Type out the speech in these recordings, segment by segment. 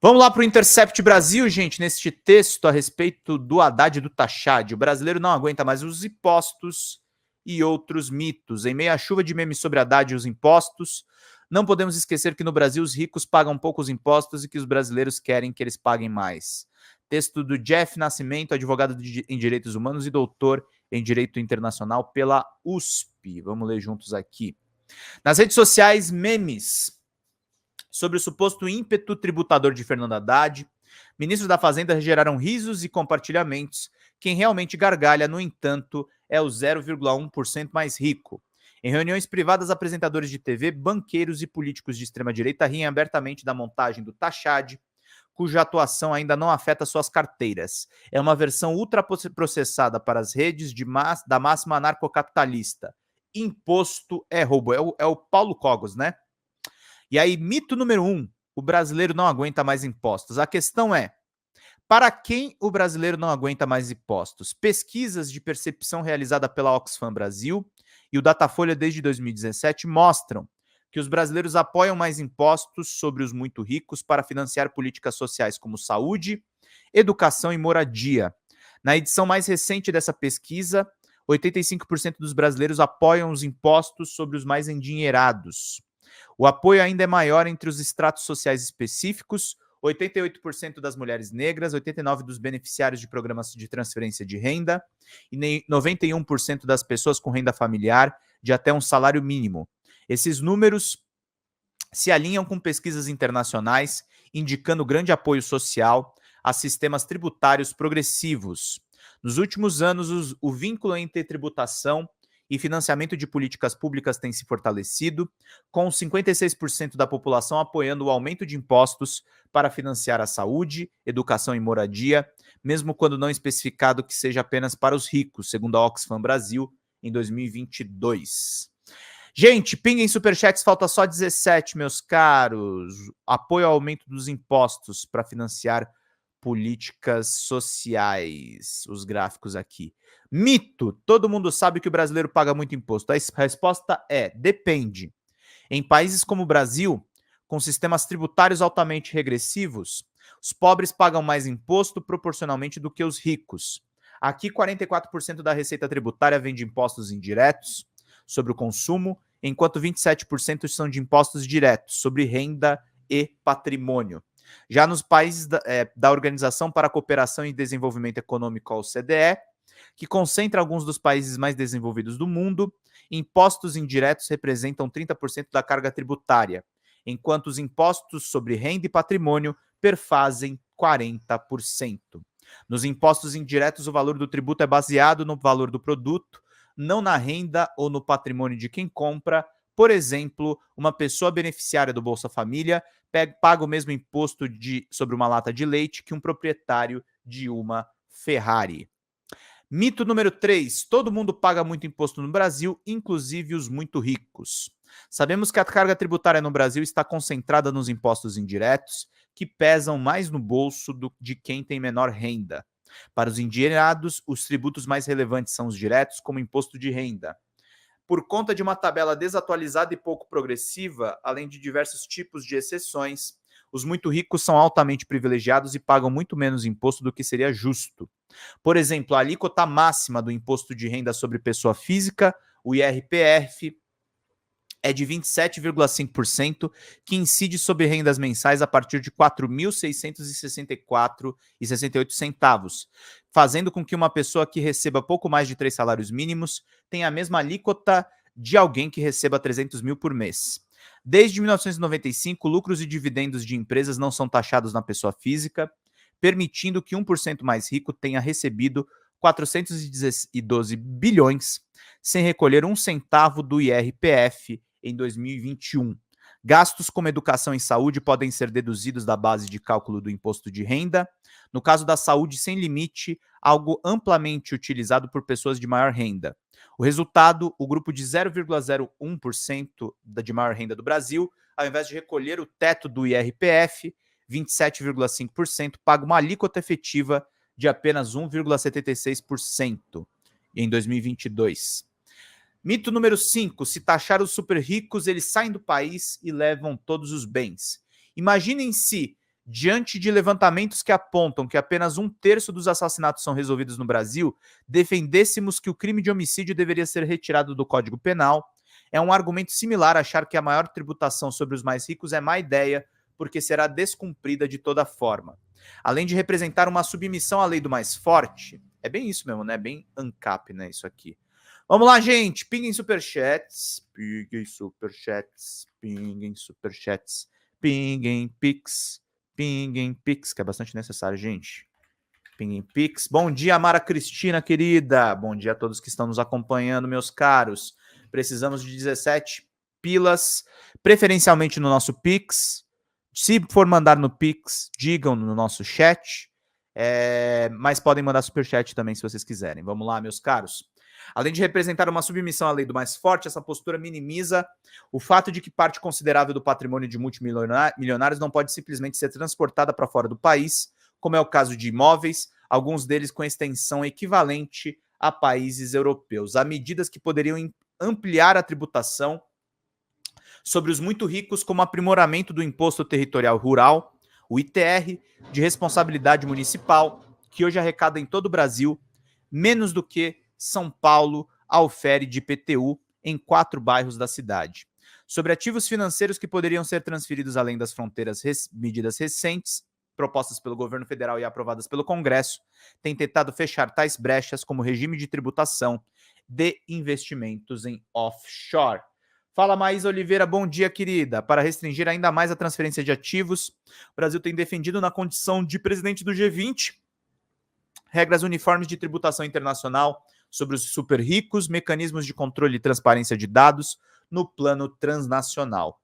Vamos lá para o Intercept Brasil, gente, neste texto a respeito do Haddad e do Tachad. O brasileiro não aguenta mais os impostos e outros mitos. Em meio à chuva de memes sobre Haddad e os impostos, não podemos esquecer que no Brasil os ricos pagam poucos impostos e que os brasileiros querem que eles paguem mais. Texto do Jeff Nascimento, advogado em Direitos Humanos e doutor em Direito Internacional pela USP. Vamos ler juntos aqui. Nas redes sociais, memes sobre o suposto ímpeto tributador de Fernando Haddad, ministros da Fazenda geraram risos e compartilhamentos. Quem realmente gargalha, no entanto, é o 0,1% mais rico. Em reuniões privadas, apresentadores de TV, banqueiros e políticos de extrema-direita riem abertamente da montagem do Tachad, cuja atuação ainda não afeta suas carteiras. É uma versão ultraprocessada para as redes da máxima anarcocapitalista. Imposto é roubo. É o Paulo Cogos, né? E aí, mito número 1, o brasileiro não aguenta mais impostos. A questão é, para quem o brasileiro não aguenta mais impostos? Pesquisas de percepção realizada pela Oxfam Brasil e o Datafolha desde 2017 mostram que os brasileiros apoiam mais impostos sobre os muito ricos para financiar políticas sociais como saúde, educação e moradia. Na edição mais recente dessa pesquisa, 85% dos brasileiros apoiam os impostos sobre os mais endinheirados. O apoio ainda é maior entre os estratos sociais específicos, 88% das mulheres negras, 89% dos beneficiários de programas de transferência de renda e 91% das pessoas com renda familiar de até um salário mínimo. Esses números se alinham com pesquisas internacionais, indicando grande apoio social a sistemas tributários progressivos. Nos últimos anos, o vínculo entre tributação e financiamento de políticas públicas tem se fortalecido, com 56% da população apoiando o aumento de impostos para financiar a saúde, educação e moradia, mesmo quando não especificado que seja apenas para os ricos, segundo a Oxfam Brasil, em 2022. Gente, pinguem superchats, falta só 17, meus caros. Apoio ao aumento dos impostos para financiar políticas sociais. Os gráficos aqui. Mito. Todo mundo sabe que o brasileiro paga muito imposto. A resposta é: depende. Em países como o Brasil, com sistemas tributários altamente regressivos, os pobres pagam mais imposto proporcionalmente do que os ricos. Aqui, 44% da receita tributária vem de impostos indiretos sobre o consumo, enquanto 27% são de impostos diretos sobre renda e patrimônio. Já nos países da Organização para a Cooperação e Desenvolvimento Econômico, a OCDE, que concentra alguns dos países mais desenvolvidos do mundo, impostos indiretos representam 30% da carga tributária, enquanto os impostos sobre renda e patrimônio perfazem 40%. Nos impostos indiretos, o valor do tributo é baseado no valor do produto, não na renda ou no patrimônio de quem compra. Por exemplo, uma pessoa beneficiária do Bolsa Família paga o mesmo imposto sobre uma lata de leite que um proprietário de uma Ferrari. Mito número 3. Todo mundo paga muito imposto no Brasil, inclusive os muito ricos. Sabemos que a carga tributária no Brasil está concentrada nos impostos indiretos, que pesam mais no bolso de quem tem menor renda. Para os endinheirados, os tributos mais relevantes são os diretos, como imposto de renda. Por conta de uma tabela desatualizada e pouco progressiva, além de diversos tipos de exceções, os muito ricos são altamente privilegiados e pagam muito menos imposto do que seria justo. Por exemplo, a alíquota máxima do imposto de renda sobre pessoa física, o IRPF, é de 27,5%, que incide sobre rendas mensais a partir de R$ 4.664,68, fazendo com que uma pessoa que receba pouco mais de 3 salários mínimos tenha a mesma alíquota de alguém que receba 300 mil por mês. Desde 1995, lucros e dividendos de empresas não são taxados na pessoa física, permitindo que 1% mais rico tenha recebido 412 bilhões sem recolher um centavo do IRPF em 2021. Gastos como educação e saúde podem ser deduzidos da base de cálculo do imposto de renda. No caso da saúde sem limite, algo amplamente utilizado por pessoas de maior renda. O resultado, o grupo de 0,01% de maior renda do Brasil, ao invés de recolher o teto do IRPF, 27,5%, paga uma alíquota efetiva de apenas 1,76% em 2022. Mito número 5. Se taxar os super ricos, eles saem do país e levam todos os bens. Imaginem se Diante de levantamentos que apontam que apenas 1/3 dos assassinatos são resolvidos no Brasil, defendêssemos que o crime de homicídio deveria ser retirado do Código Penal. É um argumento similar achar que a maior tributação sobre os mais ricos é má ideia, porque será descumprida de toda forma. Além de representar uma submissão à lei do mais forte, é bem isso mesmo, né? Bem ANCAP, né? Isso aqui. Vamos lá, gente. Pinguem superchats. Pinguem superchats. Pinguem superchats. Pinguem pix. Pinguem pix, que é bastante necessário, gente. Pinguem pix. Bom dia, Mara Cristina, querida. Bom dia a todos que estão nos acompanhando, meus caros. Precisamos de 17 pilas, preferencialmente no nosso pix. Se for mandar no pix, digam no nosso chat. Mas podem mandar superchat também, se vocês quiserem. Vamos lá, meus caros. Além de representar uma submissão à lei do mais forte, essa postura minimiza o fato de que parte considerável do patrimônio de multimilionários não pode simplesmente ser transportada para fora do país, como é o caso de imóveis, alguns deles com extensão equivalente a países europeus. Há medidas que poderiam ampliar a tributação sobre os muito ricos, como aprimoramento do Imposto Territorial Rural, o ITR, de responsabilidade municipal, que hoje arrecada em todo o Brasil menos do que São Paulo aufere de IPTU em 4 bairros da cidade. Sobre ativos financeiros que poderiam ser transferidos além das fronteiras, medidas recentes, propostas pelo governo federal e aprovadas pelo Congresso, têm tentado fechar tais brechas como regime de tributação de investimentos em offshore. Fala, Maísa Oliveira, bom dia, querida. Para restringir ainda mais a transferência de ativos, o Brasil tem defendido na condição de presidente do G20 regras uniformes de tributação internacional sobre os super ricos, mecanismos de controle e transparência de dados no plano transnacional.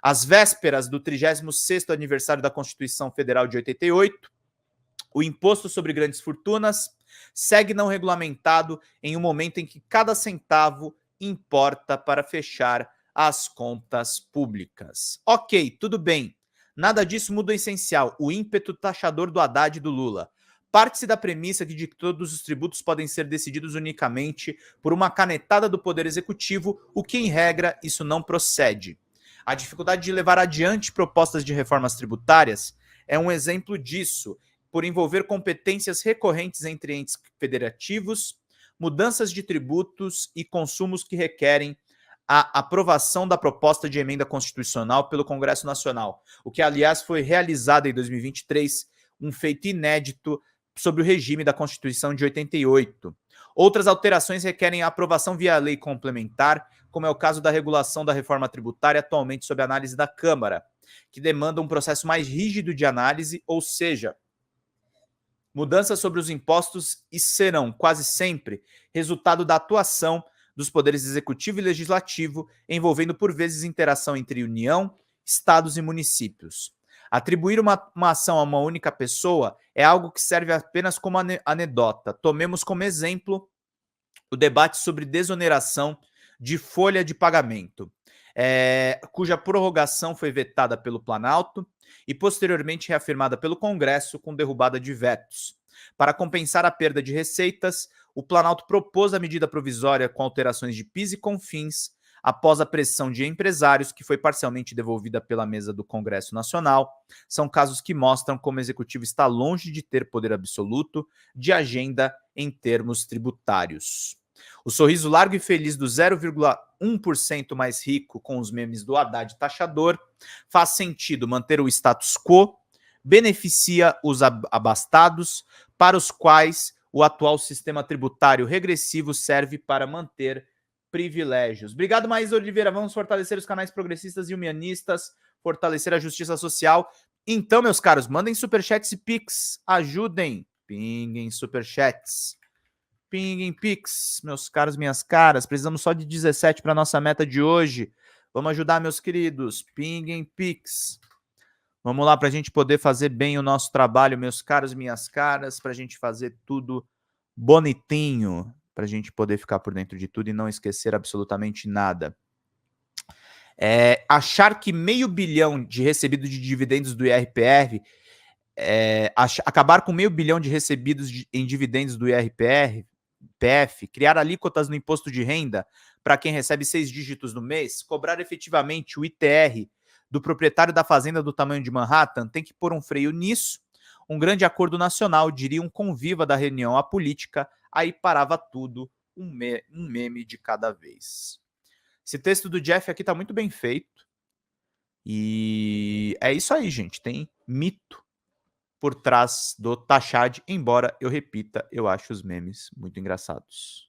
Às vésperas do 36º aniversário da Constituição Federal de 88, o imposto sobre grandes fortunas segue não regulamentado em um momento em que cada centavo importa para fechar as contas públicas. Ok, tudo bem. Nada disso muda o essencial, o ímpeto taxador do Haddad e do Lula. Parte-se da premissa de que todos os tributos podem ser decididos unicamente por uma canetada do Poder Executivo, o que, em regra, isso não procede. A dificuldade de levar adiante propostas de reformas tributárias é um exemplo disso, por envolver competências recorrentes entre entes federativos, mudanças de tributos e consumos que requerem a aprovação da proposta de emenda constitucional pelo Congresso Nacional, o que, aliás, foi realizado em 2023, um feito inédito sobre o regime da Constituição de 88. Outras alterações requerem a aprovação via lei complementar, como é o caso da regulação da reforma tributária atualmente sob análise da Câmara, que demanda um processo mais rígido de análise, ou seja, mudanças sobre os impostos e serão, quase sempre, resultado da atuação dos poderes executivo e legislativo, envolvendo por vezes interação entre União, estados e municípios. Atribuir uma ação a uma única pessoa é algo que serve apenas como anedota. Tomemos como exemplo o debate sobre desoneração de folha de pagamento, cuja prorrogação foi vetada pelo Planalto e posteriormente reafirmada pelo Congresso com derrubada de vetos. Para compensar a perda de receitas, o Planalto propôs a medida provisória com alterações de PIS e CONFINS, após a pressão de empresários, que foi parcialmente devolvida pela mesa do Congresso Nacional. São casos que mostram como o Executivo está longe de ter poder absoluto de agenda em termos tributários. O sorriso largo e feliz do 0,1% mais rico com os memes do Haddad taxador faz sentido manter o status quo, beneficia os abastados, para os quais o atual sistema tributário regressivo serve para manter privilégios. Obrigado, Maísa Oliveira. Vamos fortalecer os canais progressistas e humanistas, fortalecer a justiça social. Então, meus caros, mandem superchats e pix. Ajudem. Pinguem superchats. Pinguem pix, meus caros, minhas caras. Precisamos só de 17 para nossa meta de hoje. Vamos ajudar, meus queridos. Pinguem pix. Vamos lá para a gente poder fazer bem o nosso trabalho, meus caros, minhas caras, para a gente fazer tudo bonitinho, para a gente poder ficar por dentro de tudo e não esquecer absolutamente nada. Achar que 500 milhão de recebidos de dividendos do IRPR, acabar com 500 milhão de recebidos em dividendos do IRPF, criar alíquotas no imposto de renda para quem recebe 6 dígitos no mês, cobrar efetivamente o ITR do proprietário da fazenda do tamanho de Manhattan tem que pôr um freio nisso. Um grande acordo nacional, diria um conviva da reunião à política, aí parava tudo, um meme de cada vez. Esse texto do Jeff aqui tá muito bem feito. E é isso aí, gente. Tem mito por trás do Tachad, embora eu repita, eu acho os memes muito engraçados.